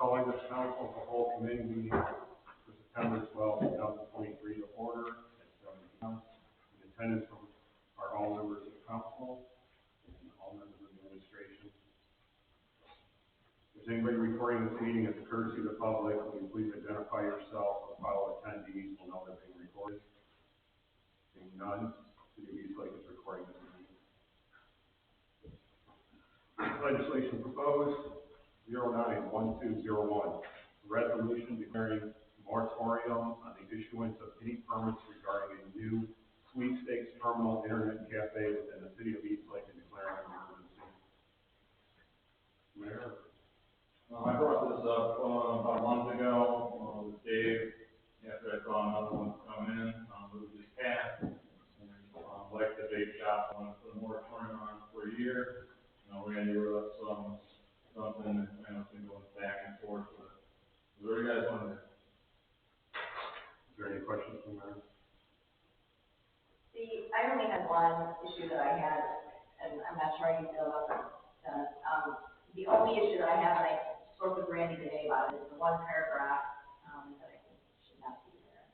Calling this council for whole committee meeting for September 12th, 2023 to order at 7 p.m. In attendance from are all members of council and all members of the administration. If there's anybody recording this meeting as a courtesy to the public, will you please identify yourself or fellow attendees will know they're being recorded. Seeing none, City of Eastlake is recording this meeting. Legislation proposed 09-1201, resolution declaring moratorium on the issuance of any permits regarding a new sweepstakes terminal internet cafe within the City of Eastlake and declaring an emergency. Mayor? I brought this up about a month ago with Dave after I saw another one come in. It was just passed. Like the vape shop, I wanted to put a moratorium on for a year. Randy wrote up something that kind of been going back and forth. What do you guys want to do? Is there any questions from there? I only had one issue that I had, and I'm not sure how you feel about this. The only issue that I have, and I spoke with Randy today about it, is the one paragraph that I think should not be there.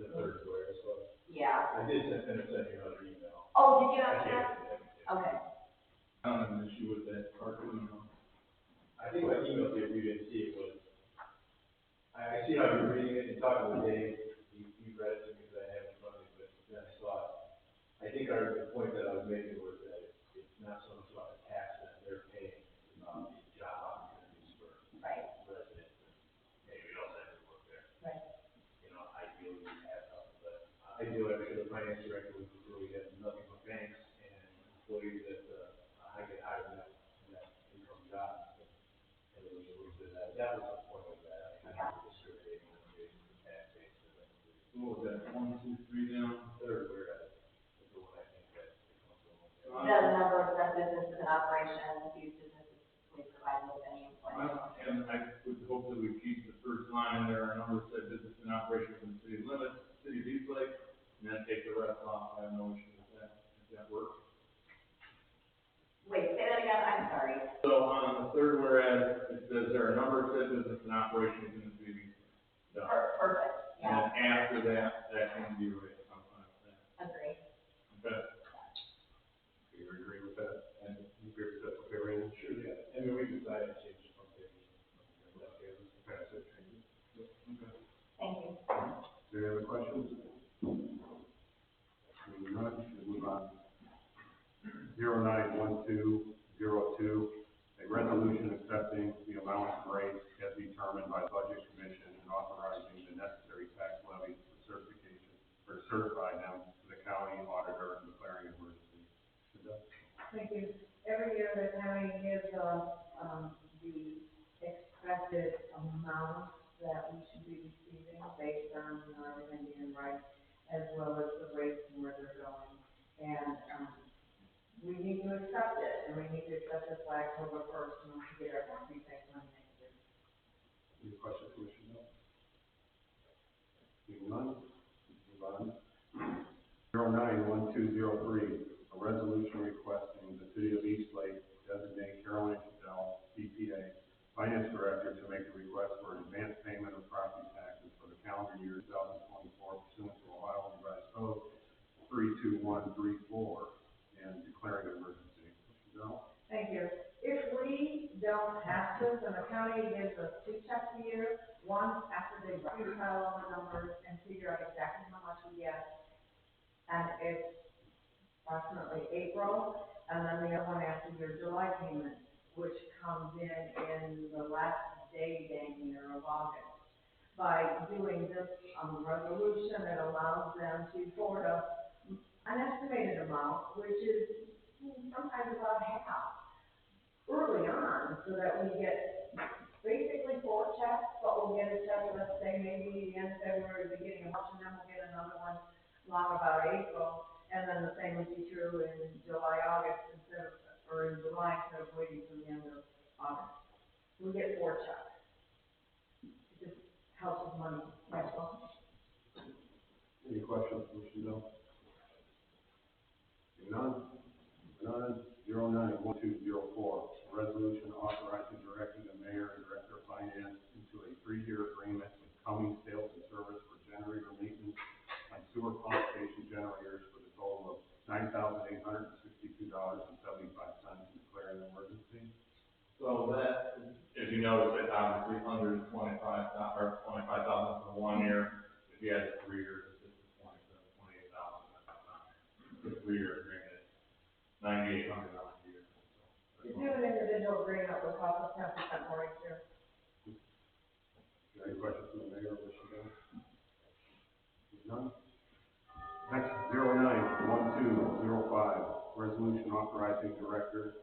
The third where, so. Yeah. I did send you another email. Oh, did you not see that? Okay. I don't have an issue with that cartoon. I think my email to you, if you didn't see it, was, I see how you're reading it and talking with Dave, you read it to me because I have it in front of me, but then I saw it. I think the point that I was making was that it's not so much about the tax that they're paying, it's about the job opportunities for residents and maybe else that would work there. Right. Ideally we have something, but ideally I'm sure the finance director would really have nothing but banks and employees that I get hired in that income job. And there was a little bit of that. That was the point of that. I kind of discriminating on the tax base. What was that? 1, 2, 3 down? Third, where is the one I think that comes along. The number of such businesses in operation, these businesses will provide with any employment. And I would hope that we keep the first line there, a number of said business in operation within the city limits, City of Eastlake, and then take the rest off. I have no issue with that, if that works. Wait, say that again, I'm sorry. So on the third whereas, it says there are a number of said business in operation within the city. Perfect, And yeah. then after that can be erased. I'm fine with that. Agree. Okay. Do you agree with that? And you agree with that, okay, Randy? Sure, yeah. And then we decided to change it from there. Pass it, change it. Okay. Thank you. Is there any other questions? Seeing none, we'll move on. 09-1202, a resolution accepting the allowance rate as determined by the Budget Commission and authorizing the necessary tax levies for certification or certify them to the county auditor and declaring an emergency. Thank you. Every year the county gives us the expected amount that we should be receiving based on everything being right, as well as the rates and where they're going. And we need to accept it, and we need to accept it by October 1st, and we get our prepaid money next year. Any questions, Commissioner? Seeing none, move on. 09-1203, a resolution requesting the City of Eastlake designate Carolyn Cadell, CPA, Finance Director, to make a request for an advance payment of property taxes for the calendar year 2024 pursuant to Ohio Revised Code 32134 and declaring an emergency. Thank you. If we don't have to, then the county gives us 2 checks a year, one after they reconcile all the numbers and figure out exactly how much we get, and it's approximately April, and then the other one after your July payment, which comes in the last day dang near of August. By doing this resolution, it allows them to forward us an estimated amount, which is sometimes about half early on, so that we get basically 4 checks, but we'll get a check, let's say maybe the end of February, beginning of March, and then we'll get another one long about April, and then the same would be true in July, August, or in July, instead of waiting till the end of August. We get 4 checks. It just helps with money as well. Any questions, Commissioner? None. 09-1204, a resolution authorizing directing So that, if you notice, it's obviously under 25,000 for 1 year. If you had 3 years, it's 28,000. That's not on there. The 3-year agreement, $9,800 a year. To do an individual agreement would cost us 10% more each year. Any questions from the mayor, wish to go? None? Next, 09-1205, resolution authorizing the director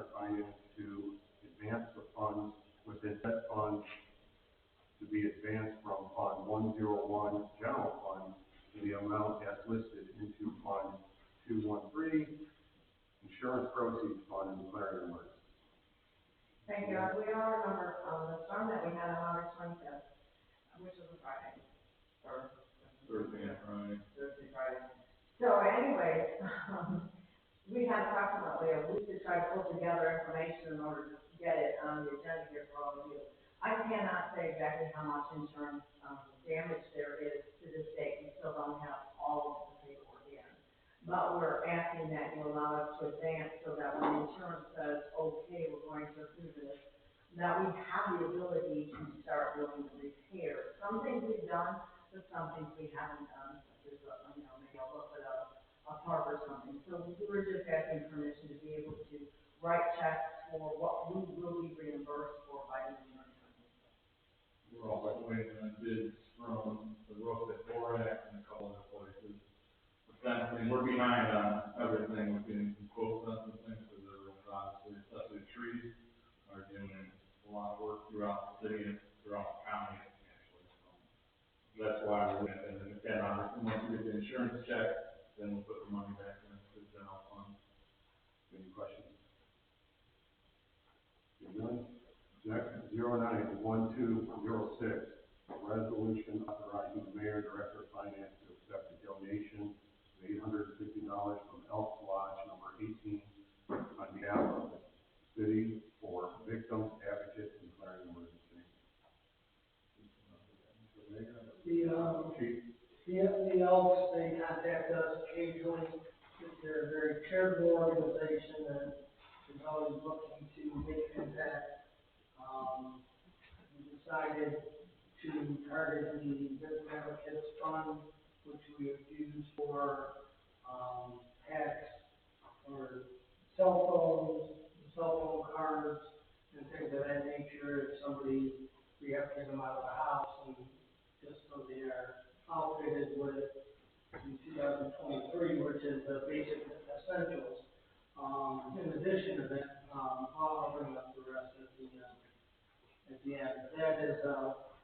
of finance to advance the funds within said funds to be advanced from Fund 101, General Fund, to the amount as listed into Fund 213, Insurance Proceeds Fund, and declaring an emergency. Thank you. We all remember, the storm that we had on August 25th, which was a Friday, or Thursday, Friday. Friday. So anyways, we had approximately a week to try to pull together information in order to get it on the agenda here for all of you. I cannot say exactly how much insurance, damage there is to this date. We still don't have all of the paperwork in. But we're asking that you allow us to advance so that when the insurance says, okay, we're going to approve this, that we have the ability to start doing the repairs. Some things we've done, but some things we haven't done, such as, maybe a little bit of a park or something. So we were just asking permission to be able to write checks for what we will be reimbursed for by the insurance company. We're also waiting on bids from the roof at Borax and a couple other places. And we're behind on everything, we're getting some quotes on some things, because everyone's obviously, especially trees, are doing a lot of work throughout the city and throughout the county, actually. So that's why we're looking at it. And again, once we get the insurance check, then we'll put the money back into the general fund. Any questions? None? Next, 09-1206, a resolution authorizing the mayor and director of finance to accept a donation of $850 from Elks Lodge number 18 on behalf of the city for victims advocate and declaring an emergency. The Elks, they contact us occasionally. They're a very charitable organization that is always looking to make an impact. We decided to target the Victim Advocates Fund, which we have used for tax or cell phone cards, and things of that nature. If somebody, we have to get them out of the house, and just so they are outfitted with in 2023, which is the basic essentials. In addition to that, I'll bring up the rest at the end. That is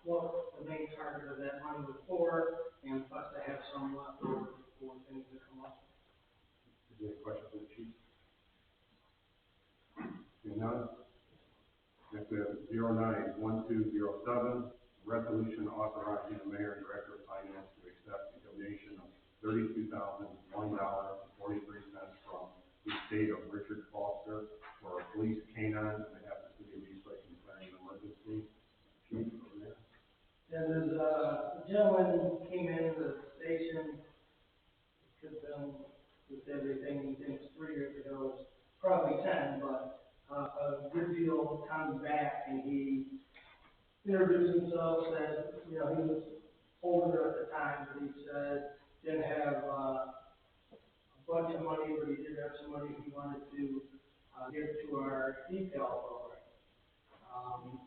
what the main target of that money was for, and plus to have some left over for things to come up. Is there any questions for the chief? Seeing none? Next, we have 09-1207, resolution authorizing the mayor and director of finance to accept a donation of $32,001.43 from the estate of Richard Foster for a police canine on behalf of the city of Eastlake and declaring an emergency. Chief, over there. And there's a gentleman who came into the station, could have been with everything he thinks 3 years ago, probably 10, but a good deal comes back, and he introduced himself, said, he was older at the time, but he said, didn't have a bunch of money, but he did have some money he wanted to give to our decal program.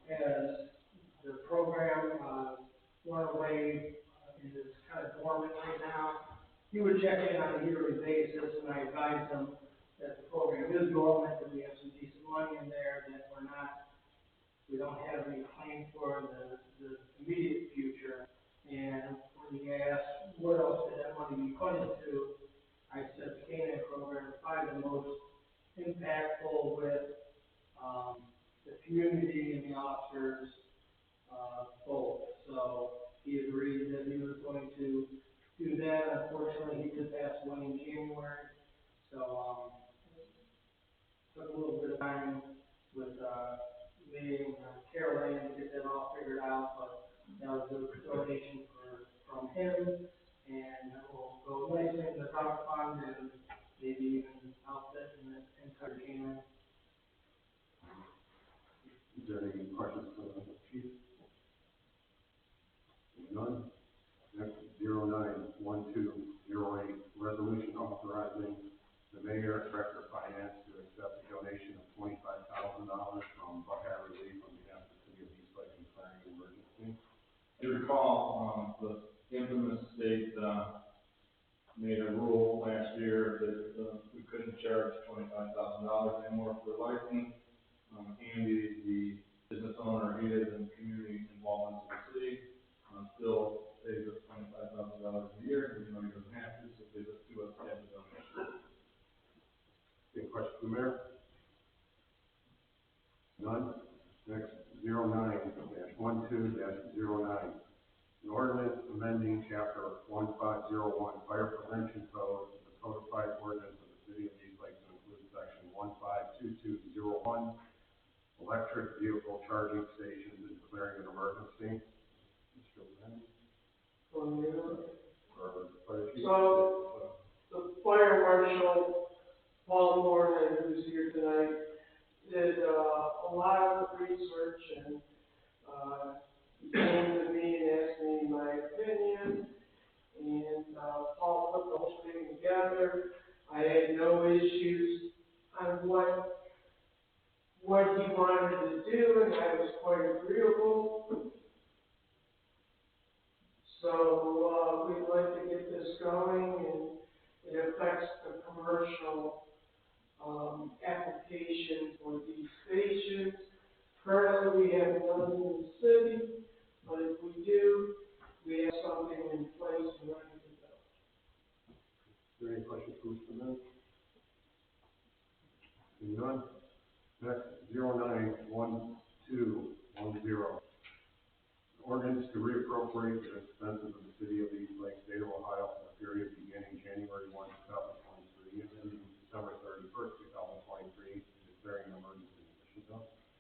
As the program went away and is kind of dormant right now, he would check in on a yearly basis, and I advised him that the program is dormant, that we have some decent money in there, that we don't have any claim for the immediate future. And when he asked what else did that money be put into, I said the K-9 program is probably the most impactful with the community and the officers both. So he agreed that he was going to do that. Unfortunately, he did pass away in January. So took a little bit of time with me and Caroline to get that all figured out, but that was a donation from him, and that will go nicely in the dog fund and maybe even outfit in the entire canine. there any questions for the chief? None? Next, 091208, resolution authorizing the mayor and director of finance to accept a donation of $25,000 from Buckeye Relief on behalf of the city of East Lake declaring an emergency. You recall, the infamous state, made a rule last year that, we couldn't charge $25,000 anymore for license. Andy, the business owner, he is in community involvement in the city, still pays us $25,000 a year, even though he doesn't have to, so gives it to us as a donation. Any questions from the mayor? None? Next, 09-12-09. An ordinance amending chapter 1501 Fire Prevention Code, the codified ordinance of the city of East Lake to include section 152201, electric vehicle charging stations and declaring an emergency. Mr. Lynn? Or fire chief? So, the fire marshal, Paul Moore, who's here tonight, did a lot of research and he came to me and asked me my opinion, and Paul put the whole thing together. I had no issues on what he wanted to do, and I was quite agreeable. So we'd like to get this going, and it affects the commercial application for these stations. Currently, we have none in the city, but if we do, we have something in place and ready to go. Is there any questions for Mr. Lynn? Seeing none? Next, 09-1210. Ordinance to reappropriate the expenses of the city of East Lake, state of Ohio for the period beginning January 1, 2023 and ending December 31st, 2023, declaring an emergency.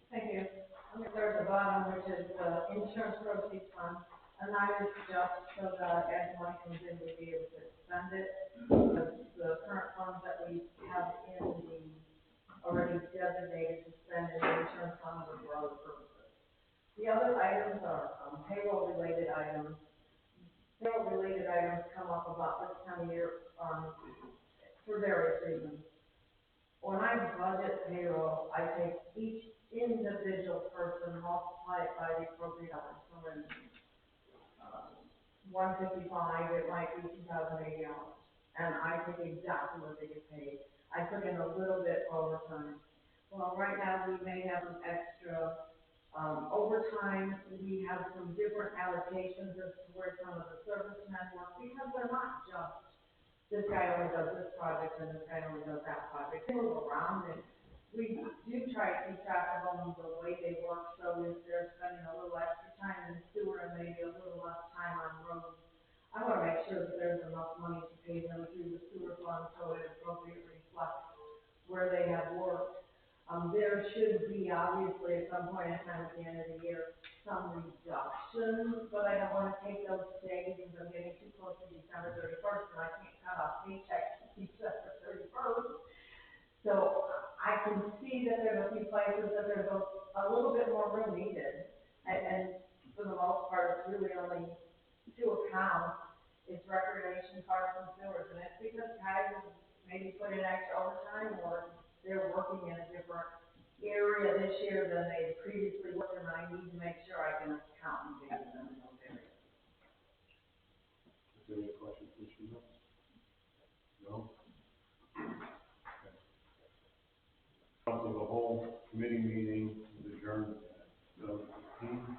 Thank you. I'm going to start at the bottom, which is the insurance proceeds fund. And that is just so that as money comes in, we'll be able to spend it. The current funds that we have in the, already designated to spend in the insurance fund for other purposes. The other items are payroll-related items. Payroll-related items come up about this time of year for various reasons. When I budget payroll, I take each individual person, multiply it by the appropriate hours. So in 155, it might be 2,080 hours, and I take exactly what they get paid. I put in a little bit for overtime. Well, right now we may have some extra overtime. We have some different allocations as to where some of the servicemen work, because they're not just this guy only does this project and this guy only does that project. They move around, and we do try to keep track of them the way they work. So if they're spending a little extra time in the sewer and maybe a little less time on roads, I want to make sure that there's enough money to pay them through the sewer fund so it appropriately reflects where they have worked. There should be, obviously, at some point in time at the end of the year, some reduction, but I don't want to take those days because I'm getting too close to December 31st, and I can't cut off paychecks December 31st. So I can see that there's a few places that there's a little bit more room needed, and for the most part, it's really only two accounts. It's recreation, parks, and sewers, and it's because guys maybe put in extra overtime, or they're working in a different area this year than they previously worked, and I need to make sure I can count and date them in those areas. Is there any questions, Mr. Lynn? No? Okay. Council of the whole committee meeting is adjourned at 7:15.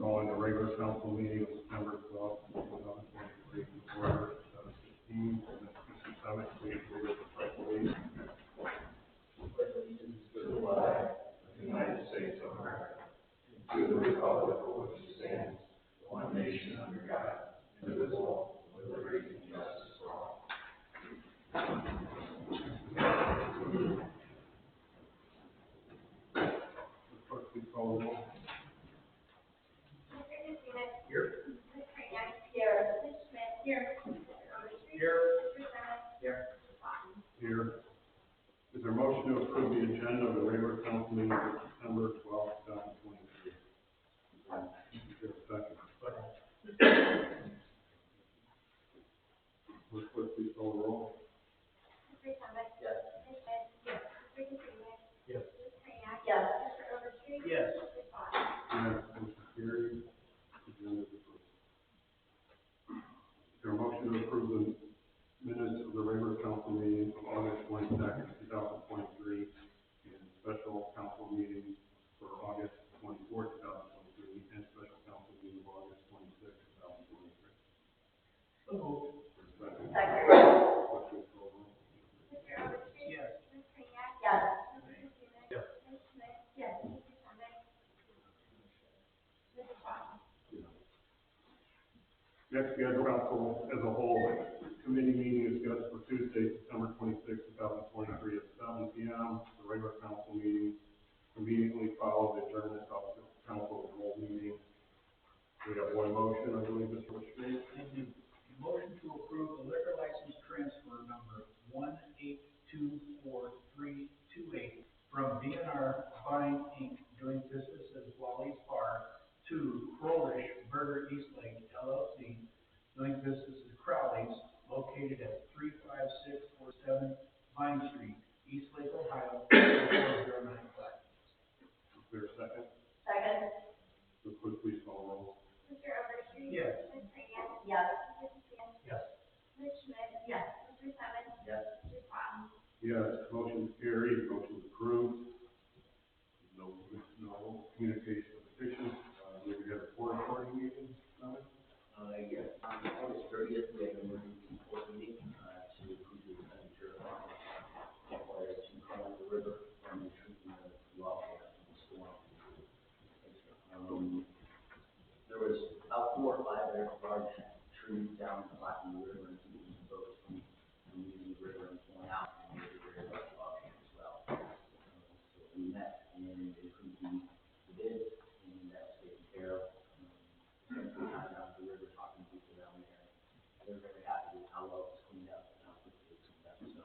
Calling the regular council meeting of September 12th, 2023, order 7:15. Mr. Summit, please read the pledge, please. To the flag of the United States of America, to the republic for which it stands, one nation under God, indivisible, with liberty and justice for all. Clerk, please call the roll. Mr. Kacinek? Here. Ms. Kraniak? Here. Ms. Schmidt? Here. Mr. Overstreet? Here. Mr. Summit? Here. Mr. Fox? Here. Is there a motion motion to approve the agenda of the regular council meeting for September 12th, 2023? Is there a second? Clerk, please call the roll. Mr. Thomas? Yes. Ms. Smith? Yes. Mr. Katrina? Yes. Ms. Kreniak? Yes. Mr. Overstreet? Yes. Mr. Fox? Yes, motion carries. Agenda is approved. Is there a motion to approve the minutes of the regular council meeting of August 22nd, 2023, and special council meeting for August 24th, 2023, and special council meeting of August 26th, 2023? So moved. Second. Second. Clerk, please call the roll. Mr. Overstreet? Yes. Ms. Kreniak? Yes. Mr. Katrina? Yes. Ms. Smith? Yes. Mr. Thomas? Mr. Fox? Next, we have the council as a whole committee meeting is scheduled for Tuesday, September 26th, 2023 at 7 p.m. The regular council meeting immediately follows the adjournment of the council as a whole meeting. We have one motion, I believe, Mr. Street. Thank you. Motion to approve the liquor license transfer number 1824328 from DNR Buying Inc. doing business as Wally's Bar to Crowlish Burger Eastlake LLC doing business as Crowley's located at 35647 Vine Street, Eastlake, Ohio, 4095. Is there a second? Second. The clerk, please call the roll. Mr. Overstreet? Yes. Ms. Kreniak? Yes. Mr. Katrina? Yes. Ms. Schmidt? Yes. Mr. Thomas? Yes. Mr. Fox? Yes, motion carried, motion approved. No communication of petitions. We have a board recording meeting, Yes, on August 30th, we have an emergency board meeting, to approve the expenditure of required to clean the river from the treatment of wildfire and storm. There was about 4 or 5 very large trees down blocking the river and keeping the boats from using the river and pulling out, and they were very much wildfire as well. So we met and they approved the bids, and that was taken care of. Spent some time down at the river talking to people down there. They're very happy with how well it's cleaned up and how quickly it's cleaned up. So,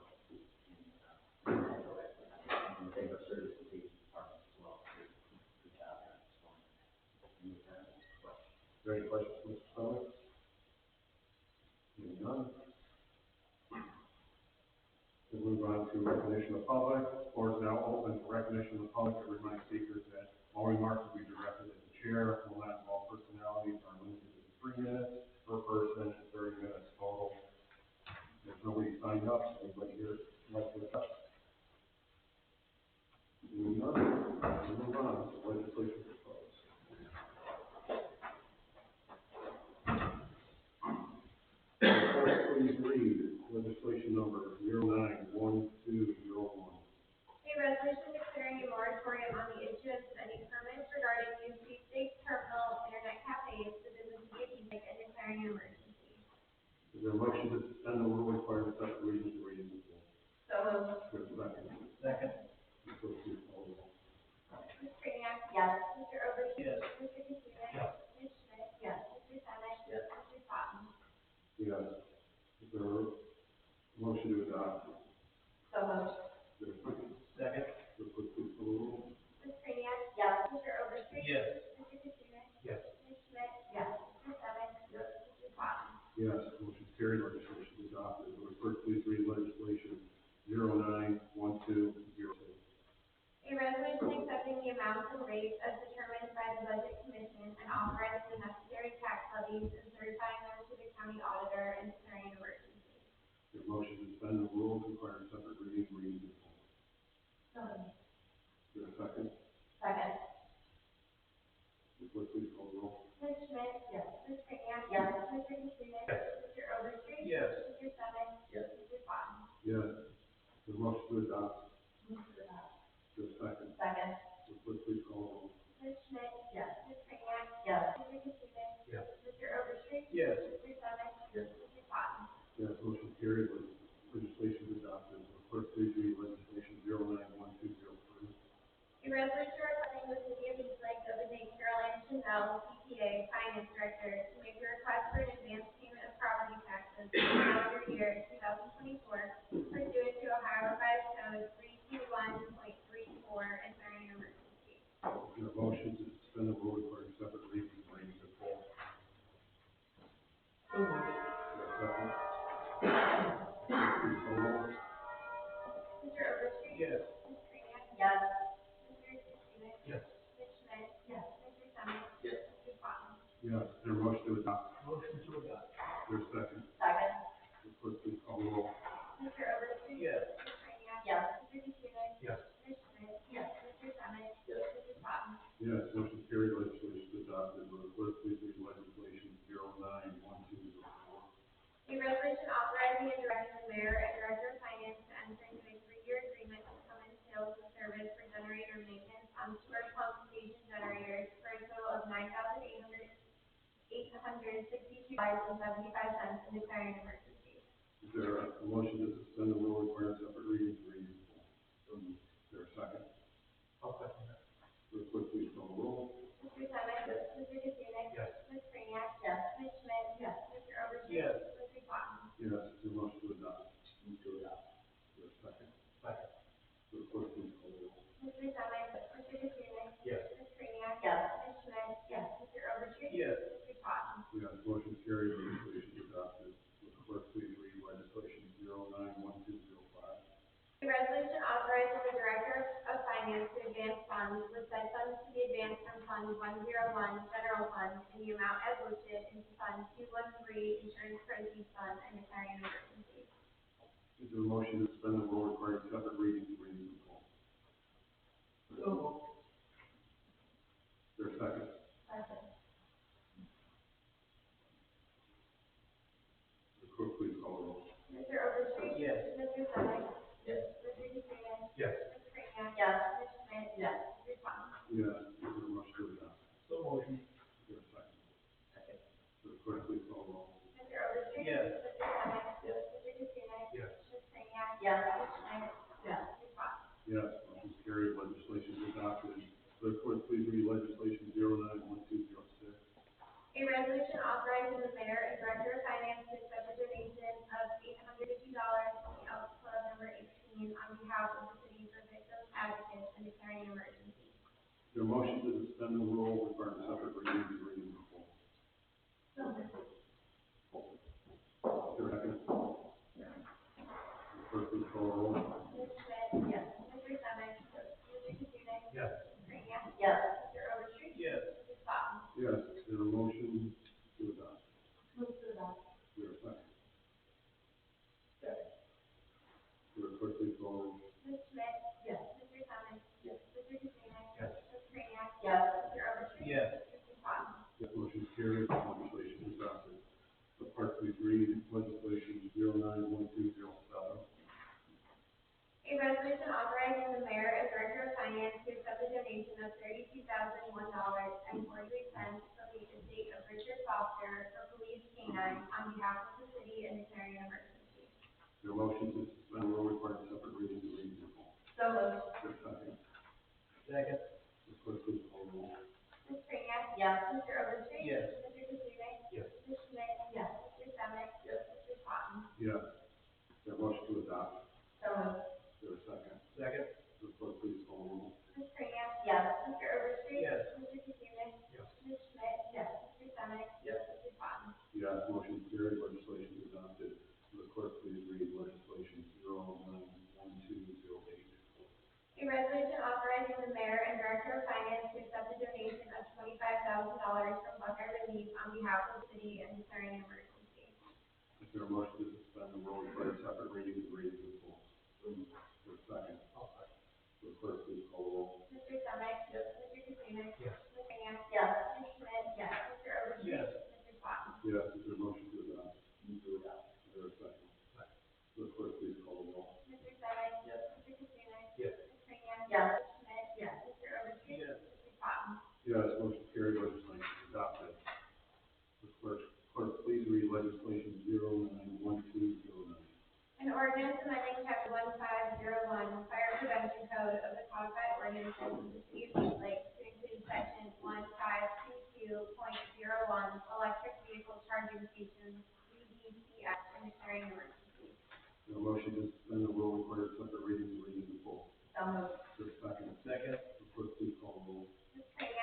and thank our service and safety department as well. Good job there. Any questions? Is there any questions, Mr. Thomas? Seeing none. We'll move on to recognition of public. The floor is now open for recognition of the public. I remind speakers that all remarks will be directed at the chair, will not involve personalities, are limited to 3 minutes per person and 30 minutes total. There's nobody signed up. Anybody here like to discuss? Seeing none, we'll move on to legislation proposed. Please read legislation number 091201. A resolution declaring a moratorium on the issuance of any permits regarding new sweepstakes terminal internet cafes within the city of Eastlake and declaring an emergency. Is there a motion to suspend the rule requiring second reading to read in full? So moved. Is there a second? Second. Clerk, please call the roll. Ms. Kreniak? Yes. Mr. Overstreet? Yes. Mr. Katrina? Yes. Ms. Schmidt? Yes. Mr. Thomas? Yes. Mr. Fox? Yes. Is there a motion to adopt? motion to suspend the rule requiring separate readings and readings in full? So moved. Is there a second? Please call the roll. Mr. Overstreet? Yes. Ms. Kreniak? Yes. Mr. Katsounis? Yes. Ms. Schmidt? Yes. Mr. Summers? Yes. Mr. Swanton? Yes. Is there a motion to adopt? Motion to adopt. Is there a second? Second. Clerk, please call the roll. Mr. Overstreet? Yes. Ms. Kreniak? Yes. Mr. Katsounis? Yes. Ms. Schmidt? Yes. Mr. Summers? Yes. Mr. Swanton? Yes, motion carried, legislation is adopted. Will the clerk please read legislation 091204? A resolution authorizing and directing the mayor and director of finance to enter into a 3-year agreement with Cummins Sales and Service for generator maintenance on sewer pump station generators for a total of $9,862.75 and declaring an emergency. Is there a motion to suspend the rule requiring separate readings and readings in full? So moved. Is there a second? I'll second that. Clerk, please call the roll. Mr. Summers? Yes. Mr. Katsounis? Yes. Ms. Kreniak? Yes. Ms. Schmidt? Yes. Mr. Overstreet? Yes. Mr. Swanton? Yes, is there a motion to adopt? Move to adopt. Is there a second? Second. Clerk, please call the roll. Mr. Summers? Mr. Katsounis? Yes. Ms. Kreniak? Yes. Ms. Schmidt? Yes. Mr. Overstreet? Yes. Mr. Swanton? Yes, motion carried, legislation is adopted. Will the clerk please read legislation 091205? A resolution authorizing the director of finance to advance funds with said funds to be advanced from Fund 101, General Fund, in the amount as listed into Fund 213, Insurance Proceeds Fund, and declaring an emergency. Is there a motion to suspend the rule requiring separate readings and readings in full? So moved. Is there a second? Second. Clerk, please call the roll. Mr. Overstreet? Yes. Mr. Summers? Yes. Mr. Katsounis? Yes. Ms. Kreniak? Yes. Ms. Schmidt? Yes. Mr. Swanton? Yes, is there a motion to adopt? So motion. Is there a second? Second. Clerk, please call the roll. Mr. Overstreet? Yes. Mr. Summers? Yes. Mr. Katsounis? Yes. Ms. Kreniak? Yes. Ms. Schmidt? Yes. Mr. Swanton? Yes, motion is carried, legislation is adopted. Clerk, please read legislation 091206. A resolution authorizing the mayor and director of finance to accept a donation of $850 from the Elks Club number 18 on behalf of the city for victims advocates and declaring an emergency. Is there a motion to suspend the rule requiring separate readings and readings in full? So moved. Is there a second? Clerk, please call the roll. Ms. Schmidt? Yes. Mr. Summers? Mr. Katsounis? Yes. Ms. Kreniak? Yes. Mr. Overstreet? Yes. Mr. Swanton? Yes, is there a motion to adopt? Move to adopt. Is there a second? Second. Clerk, please call the roll. Ms. Schmidt? Yes. Mr. Summers? Yes. Mr. Katsounis? Yes. Ms. Kreniak? Yes. Mr. Overstreet? Yes. Mr. Swanton? Yes, motion is carried, legislation is adopted. The clerk, please read legislation 091207. A resolution authorizing the mayor and director of finance to accept a donation of $32,001.43 from the estate of Richard Foster for police canine on behalf of the city and declaring an emergency. Is there a motion to suspend the rule requiring separate readings and readings in full? So moved. Is there a second? Second. Clerk, please call the roll. Ms. Kreniak? Yes. Mr. Overstreet? Yes. Mr. Katsounis? Yes. Ms. Schmidt? Yes. Mr. Summers? Yes. Mr. Swanton? Yes. Is there a motion to adopt? So moved. Is there a second? Second. Clerk, please call the roll. Ms. Kreniak? Yes. Mr. Overstreet? Yes. Mr. Katsounis? Yes. Ms. Schmidt? Yes. Mr. Summers? Yes. Mr. Swanton? Yes, motion is carried, legislation is adopted. Will the clerk please read legislation 091208? A resolution authorizing the mayor and director of finance to accept a donation of $25,000 from Buckeye Relief on behalf of the city and declaring an emergency. Is there a motion to suspend the rule requiring separate readings and readings in full? So moved. Is there a second? I'll second. Will the clerk please call the roll? Mr. Summers? Yes. Mr. Katsounis? Yes. Ms. Kreniak? Yes. Ms. Schmidt? Yes. Mr. Overstreet? Yes. Mr. Swanton? Yes, is there a motion to adopt? Move to adopt. Is there a second? Second. Will the clerk please call the roll? Mr. Summers? Yes. Mr. Katsounis? Yes. Ms. Kreniak? Yes. Ms. Schmidt? Yes. Mr. Overstreet? Yes. Mr. Swanton? Yes, motion carried, legislation is adopted. The clerk, please read legislation 091209. An ordinance amending chapter 1501, fire prevention code of the codified ordinances of the city of East Lake to include section 1522.01, electric vehicle charging stations, UDCX, and declaring an emergency. Is there a motion to suspend the rule requiring separate readings and readings in full? So moved. Is there a second? Second. The clerk please call the roll. Ms. Kreniak?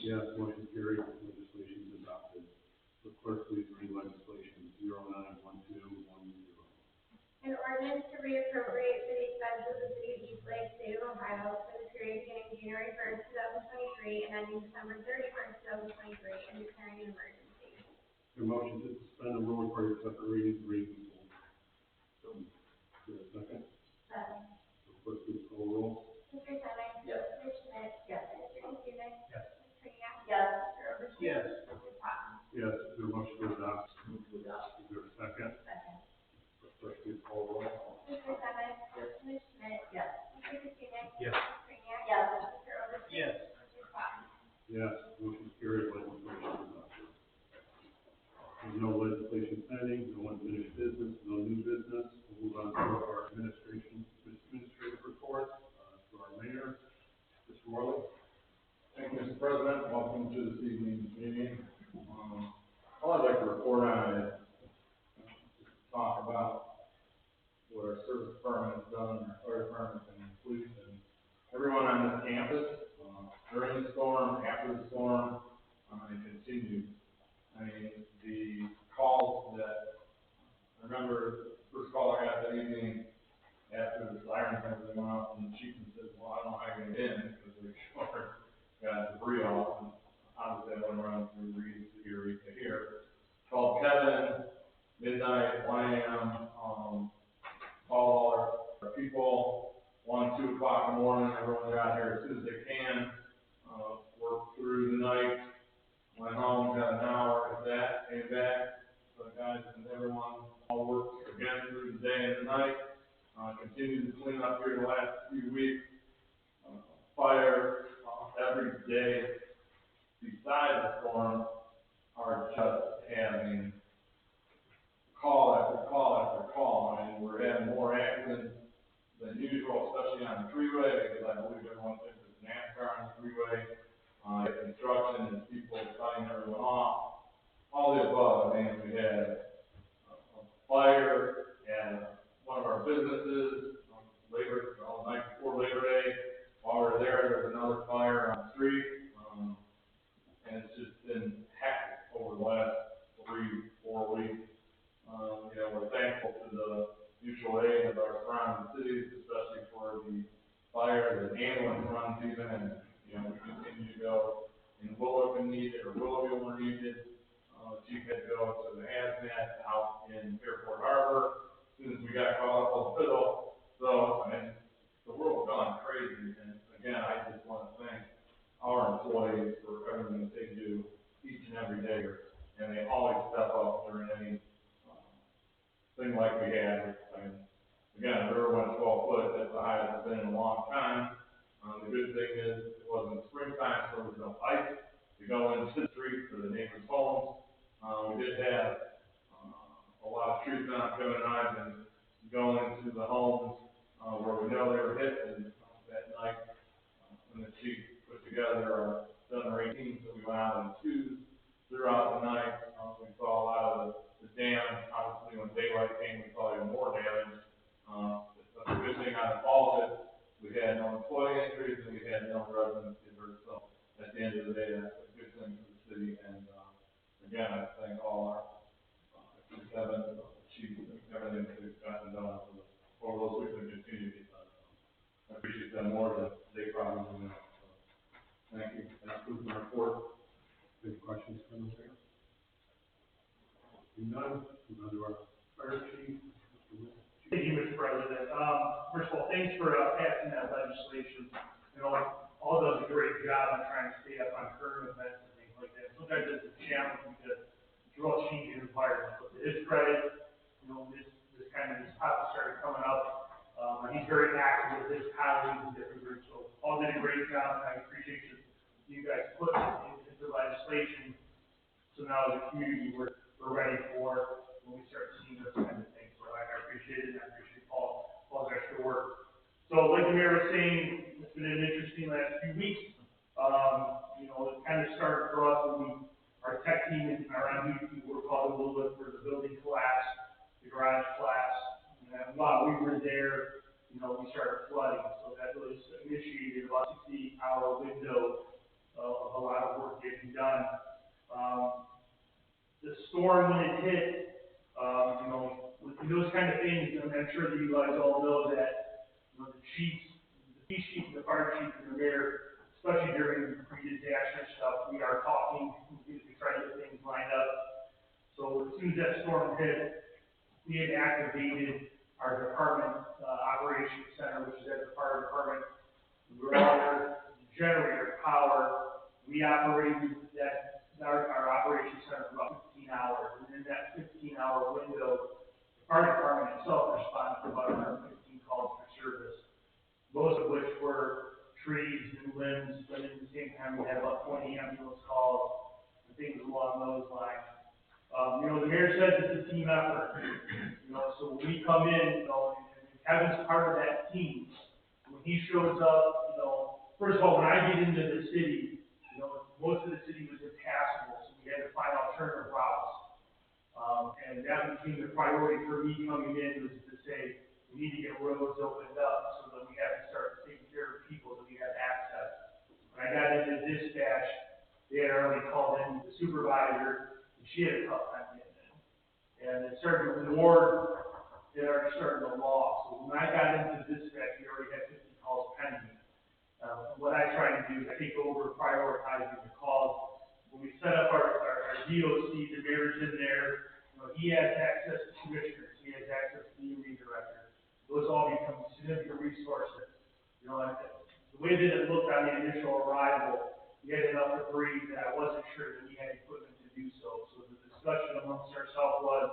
Yes, motion carried, legislation is adopted. The clerk, please read legislation 091210. An ordinance to reappropriate for the expense of the city of East Lake, state of Ohio, for the period beginning January 1st, 2023, and ending December 31st, 2023, and declaring an emergency. Your motion to suspend the rules for your separate readings, read in full. So, is there a second? Second. Clerk, please call the roll. Mr. Senick? Yes. Ms. Schmidt? Yes. Mr. Katsounis? Yes. Ms. Kreniak? Yes. Mr. Oberschmidt? Yes. Mr. Patton? Yes, is there a motion to adopt? Move to adopt. Is there a second? Second. Clerk, please call the roll. Mr. Senick? Yes. Ms. Schmidt? Yes. Mr. Katsounis? Yes. Ms. Kreniak? Yes. Mr. Oberschmidt? Yes. Mr. Patton? Yes, motion carried, legislation adopted. There's no legislation pending, no unfinished business, no new business. We'll move on to our administrative reports, to our mayor, Mr. Morley. Thank you, Mr. President. Welcome to this evening's meeting. All I'd like to report on is talk about what our service department has done, our fire department and police and everyone on this campus, during the storm, after the storm, and continued. I mean, the calls that, I remember the first call I got that evening after the sirens and everything went off, and the chief said, well, I don't know how you're gonna get in, because they're short, got debris off, and obviously I went around through readings to here. Called Kevin, midnight, 1 a.m., called all our people, 1, 2 o'clock in the morning, everyone got here as soon as they can, worked through the night, went home, got an hour of that, came back, so the guys and everyone all worked again through the day and the night, continued to clean up here the last few weeks, fire, every day, besides the storm, are just having call after call after call. I mean, we're having more accidents than usual, especially on the freeway, because I believe everyone thinks it's NASCAR on the freeway. Construction and people cutting everyone off. All the above. I mean, we had a fire at one of our businesses the night before Labor Day. While we were there's another fire on the street. And it's just been hectic over the last 3-4 weeks. We're thankful to the mutual aid of our surrounding cities, especially for the fire, the ambulance runs even, and, we continue to go in Willow when needed, or Willowville when needed. Chief had to go to the hazmat out in Fairport Harbor as soon as we got caught up on the fiddle. So, I mean, the world's gone crazy, and again, I just want to thank our employees for everything that they do each and every day, and they always step up during any thing like we had. I mean, again, the river went 12 foot, that's the highest it's been in a long time. The good thing is it wasn't springtime, so there was no ice to go into the street for the neighbors' homes. We did have a lot of trees down Kevin and I been going into the homes where we know they were hit, and that night when the chief put together our 7 or 8 teams that we went out in twos throughout the night. We saw a lot of the damage. Obviously, when daylight came, we saw even more damage. But the good thing out of all of it, we had no employee injuries and we had no residents injured. So at the end of the day, that's a good thing for the city. And again, I thank all our Kevin, the chief, and everything that we've gotten done over those weeks and continue to be done. I appreciate them more than they probably do now. So, thank you. That concludes my report. Any questions from the mayor? None. Move on to our fire chief. Thank you, Mr. President. First of all, thanks for passing that legislation. All does a great job on trying to stay up on current events and things like that. Sometimes it's a challenge because it's a real changing environment. But to his credit, this topic started coming up. He's very active with his colleagues and different groups. So all did a great job, and I appreciate you guys putting it into legislation. So now as a community, we're ready for when we start seeing this kind of thing. So I appreciate it, and I appreciate Paul's extra work. So like the mayor was saying, it's been an interesting last few weeks. It kind of started for us when our tech team and our MD were called a little bit for the building collapse, the garage collapse. And while we were there, we started flooding. So that was initiated about 60-hour window of a lot of work getting done. The storm, when it hit, you know, with those kind of things, I'm sure that you guys all know that, you know, the police chief, the fire chief, and the mayor, especially during pre-disaster stuff, we are talking, we try to get things lined up. So as soon as that storm hit, we had activated our department operations center, which is at the fire department. We were on their generator power. We operated our operations center for about 15 hours. And in that 15-hour window, the fire department itself responded to about 115 calls for service, most of which were trees and limbs, but at the same time, we had about 20 ambulance calls and things along those lines. You know, the mayor says it's a team effort. You know, so when we come in, you know, and Kevin's part of that team. When he shows up, you know, first of all, when I get into the city, you know, most of the city was impassable, so we had to find alternative routes. And that became the priority for me coming in, was to say, we need to get roads opened up so that we have to start taking care of people, that we have access. When I got into dispatch, they had already called in the supervisor, and she had a tough time getting in. And then Sergeant Ward had already started the law. So when I got into dispatch, we already had 50 calls pending. What I try to do is take over prioritizing the calls. When we set up our DOC, the mayor's in there, you know, he has access to commissioners, he has access to the EMA director. Those all become significant resources. You know, the way that it looked on the initial arrival, we had enough debris that I wasn't sure that we had equipment to do so. So the discussion amongst ourselves was,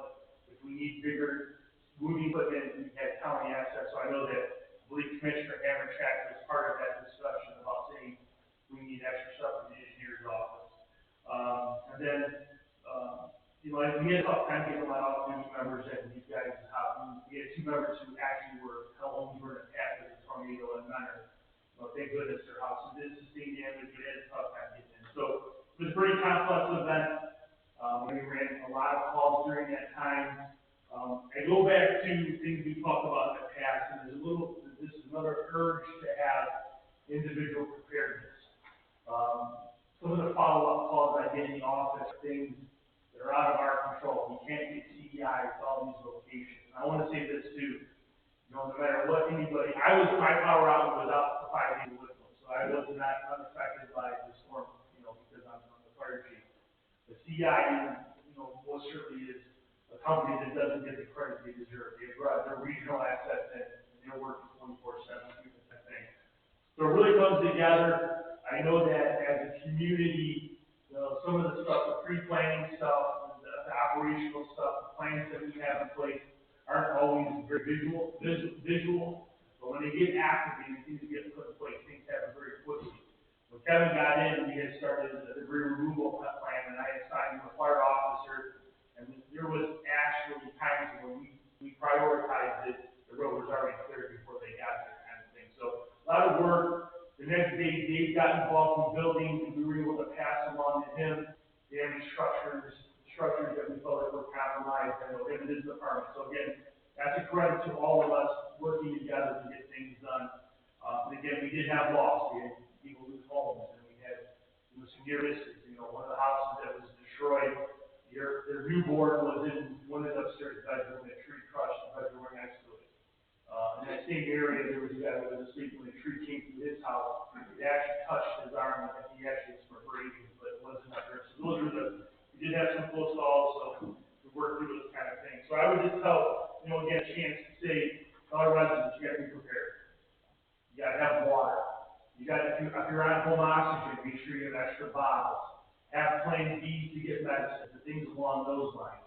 if we need bigger moving equipment, we had county access. So I know that Commissioner Hammercheck was part of that discussion about saying we need extra stuff in the engineer's office. And then, you know, we had a tough time getting a lot of news members at these guys' house. We had 2 members who actually homes were impacted in the tornado and Menor. Well, thank goodness their houses did sustain damage, but it had a tough time getting in. So it was a pretty complex event. We ran a lot of calls during that time. I go back to things we talked about in the past, and this is another urge to have individual preparedness. Some of the follow-up calls I get in the office, things that are out of our control. We can't get CDI to all these locations. And I want to say this too, you know, no matter what anybody, my power outlet was out for 5 days with them, so I was not unaffected by the storm, you know, because I'm the fire chief. The CDI, you know, most certainly is a company that doesn't get the credit they deserve. They brought their regional assets in, and they're working 24/7 to do that thing. So it really comes together. I know that as a community, you know, some of the stuff, the pre-planning stuff, the operational stuff, the plans that we have in place aren't always very visual, but when they get activated, things get put in place, things happen very quickly. When Kevin got in, we had started a debris removal plan, and I assigned him a fire officer. And there was actually times when we prioritized it, the road was already cleared before they got there, kind of thing. So a lot of work. The next day, Dave got involved in building, and we were able to pass along to him damaged structures that we felt that were compromised, and in his department. So again, that's a credit to all of us working together to get things done. And again, we did have loss. We had people lose homes, and we had some near misses. You know, one of the houses that was destroyed, their newborn was in one of the upstairs bedroom, a tree crushed the bedroom right next to it. In that same area, there was a guy that was asleep when a tree came through his house. It actually touched his arm, and he actually had some abrasions, but it wasn't up there. So we did have some close calls, so we worked through those kind of things. So I would just tell, you know, get a chance to say to our residents, you got to be prepared. You got to have water. If you're on home oxygen, make sure you have extra bottles. Have plan B to get medicine, and things along those lines.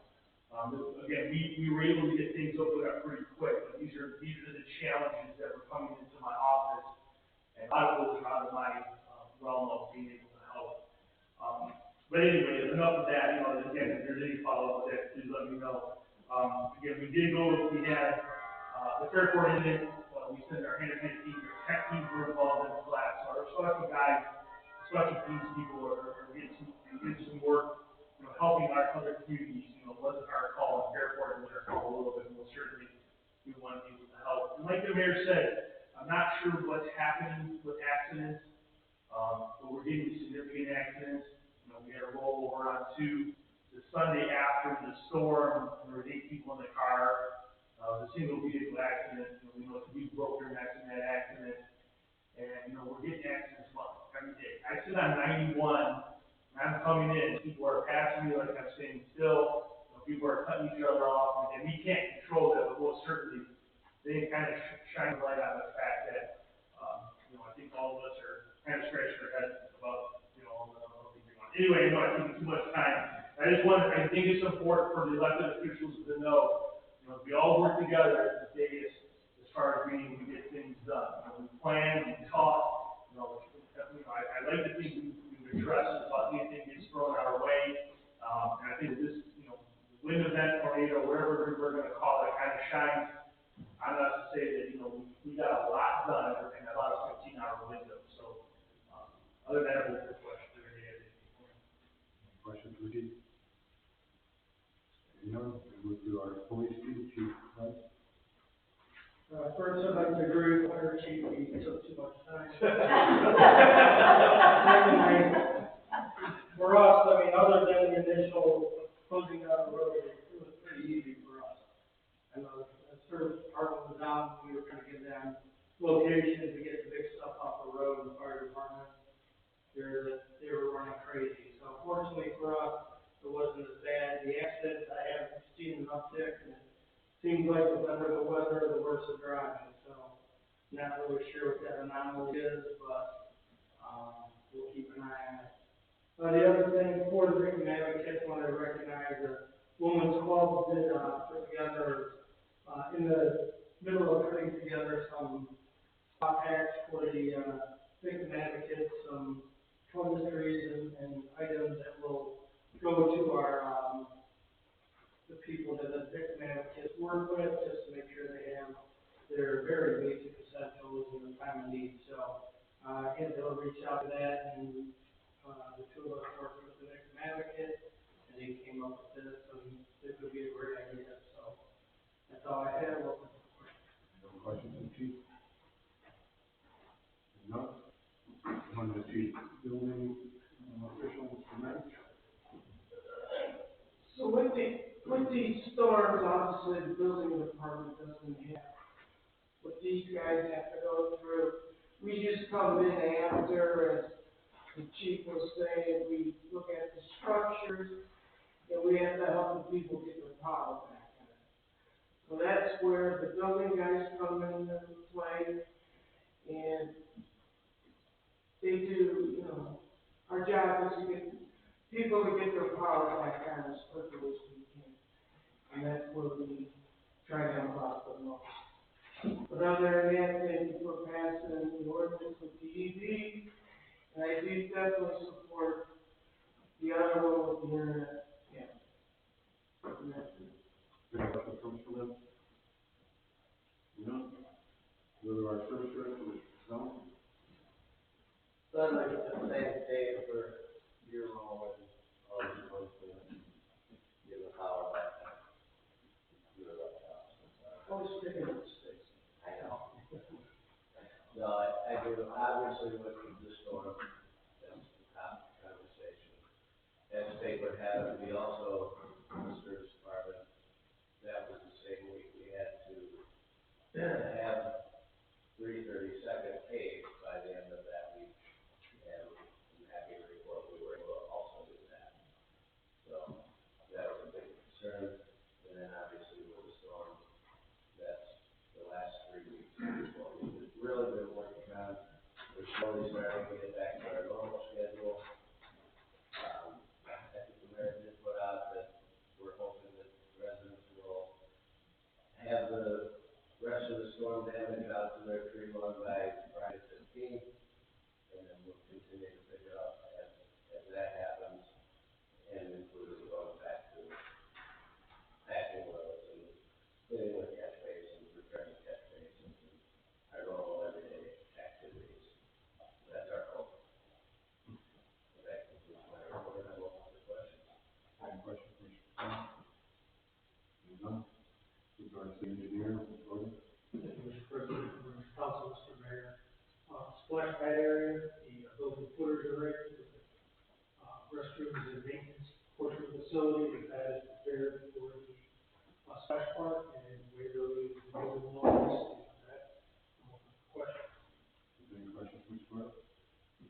Again, we were able to get things opened up pretty quick, but these are the challenges that were coming into my office, and a lot of those are out of my realm of being able to help. But anyway, enough of that. You know, again, if there's any follow-up with that, please let me know. Again, we had the Fairport incident. We sent our hand-in-hand teams, our tech teams were involved in the class, so our special guys, special teams people are getting some work, you know, helping our other communities. You know, it wasn't our call in Fairport, it was our call a little bit, and certainly we want to be able to help. And like the mayor said, I'm not sure what's happening with accidents. but we're getting significant accidents. You know, we had a rollover on the Sunday after the storm, and there were 8 people in the car. It was a single vehicle accident. You know, we know we broke their necks in that accident. And, you know, we're getting accidents every day. I sit on 91, and I'm coming in, people are passing me like I'm standing still. You know, people are cutting each other off, and we can't control that, but most certainly, they kind of shine a light on the fact that, you know, I think all of us are kind of scratching our heads about, you know, all the things we want. Anyway, I know I think too much time. I think it's important for the elected officials to know, you know, we all work together at the dais as far as we get things done. You know, we plan, we talk, you know, I like to think we've addressed about anything that's thrown our way. And I think this, you know, wind event, tornado, whatever we're going to call it, kind of shines on us to say that, you know, we got a lot done in about a 15-hour window. So, other than that, we'll question Questions for Chief? You know, we do our police chief, right? First, I'd like to agree with our chief, he took too much time. For us, I mean, other than the initial closing down the road, it was pretty easy for us. I know the service department was out, we were trying to get them locations to get the big stuff off the road, and the fire department, they were running crazy. So fortunately for us, it wasn't as bad. The accidents, I have seen an uptick, and it seems like the better the weather, the worse the driving. So, not really sure what that anomaly is, but we'll keep an eye on it. The other thing, for the victim advocates, I want to recognize the Women's Club did put together, in the middle of putting together some spot packs for the victim advocates, some toiletries and items that will go to our the people that the victim advocates work with, just to make sure they have their very basic essentials in the time of need. So, again, they'll reach out to that, and the two of us worked with the victim advocate, and they came up with this, and this would be a great idea. So, that's all I have. No questions for Chief? No? On the chief building official, Mr. Mayor? So with these storms, obviously the building department doesn't have what these guys have to go through. We just come in after, as the chief was saying, we look at the structures, and we have to help the people get their power back on it. So that's where the building guys come into play, and they do, you know, our job is to get people to get their power back on as quickly as we can. And that's where we try to help out the most. But other than that, thank you for passing the ordinance with the EV. And I do definitely support the other one with the internet. Yeah. And that's it. Any questions from Mr. Lynn? No? Go to our service director, Mr. Snow. So I'd like to thank Dave for your role and all your work to give the power back. You're right now. Always picking up mistakes. I know. No, I do, obviously with the storm, that's the top conversation. As paper had it, we also, in the service department, that was the same week, we had to have 3/32 paved by the end of that week. And I'm happy to report we were able to also do that. So that was a big concern. And then obviously with the storm, that's the last 3 weeks is what we've really been working on. We're slowly starting to get back to our normal schedule. I think the mayor did put out that we're hoping that residents will have the rest of the storm damage out to their tree lawn by Friday 15th. And then we'll continue to pick it up as that happens, and including going back to patching roads and cleaning the catch basins, repairing catch basins, and our normal everyday activities. That's our hope. So that concludes my report. I will answer questions. Any questions for Mr. Snow? No? Go to our city engineer, Mr. Gordon. Mr. President, members of council, Mr. Mayor, splash pad area, the building footers are right, restrooms and maintenance portion of the facility, that is prepared for the splash park, and Waverly is the other ones, and that, question. Any questions, Mr. Clerk?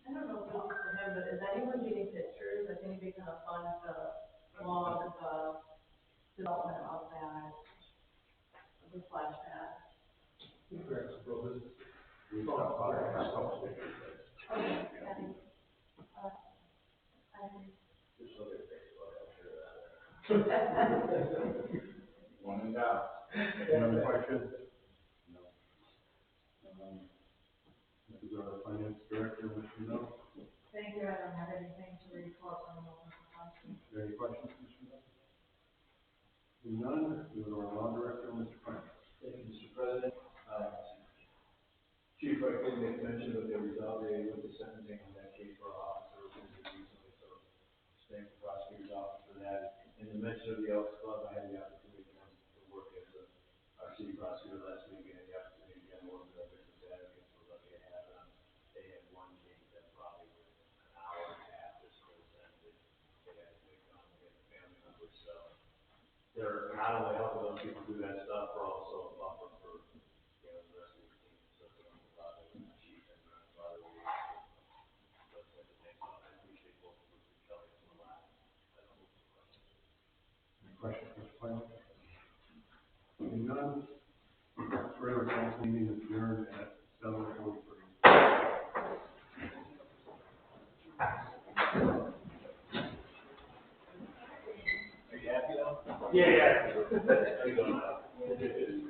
I don't know if this is for him, but is anyone getting pictures? I think it'd be kind of fun to log the development of that, of the splash pad. We stopped by our couple pictures. Okay, Just look at Facebook, I'm sure that. One and down. Any other questions? No. This is our finance director, Mr. Miller. Thank you, I don't have anything to report on the local council. Any questions, Mr. Miller? Seeing none, we go to our law director, Mr. Frank. Thank you, Mr. President. Chief, I did make mention that there was already with the sentencing on that case for our officer recently, so thank the prosecutor's office for that. And the mention of the Elks Club, I had the opportunity to work as our city prosecutor last week, and the opportunity to work with our victims advocates for what they had done. They had one case that probably was an hour and a half just for the sentence. They had a victim, they had family members, so they're not only helping those people do that stuff, but also a buffer for, you know, the rest of the team. So it's a lot of chief and a lot of those types of things. So I appreciate both of you, Kelly, for a lot. Any questions, Mr. Frank? Seeing none, regular council meeting is adjourned at 7:43. Are you happy though? Yeah, yeah. How you doing?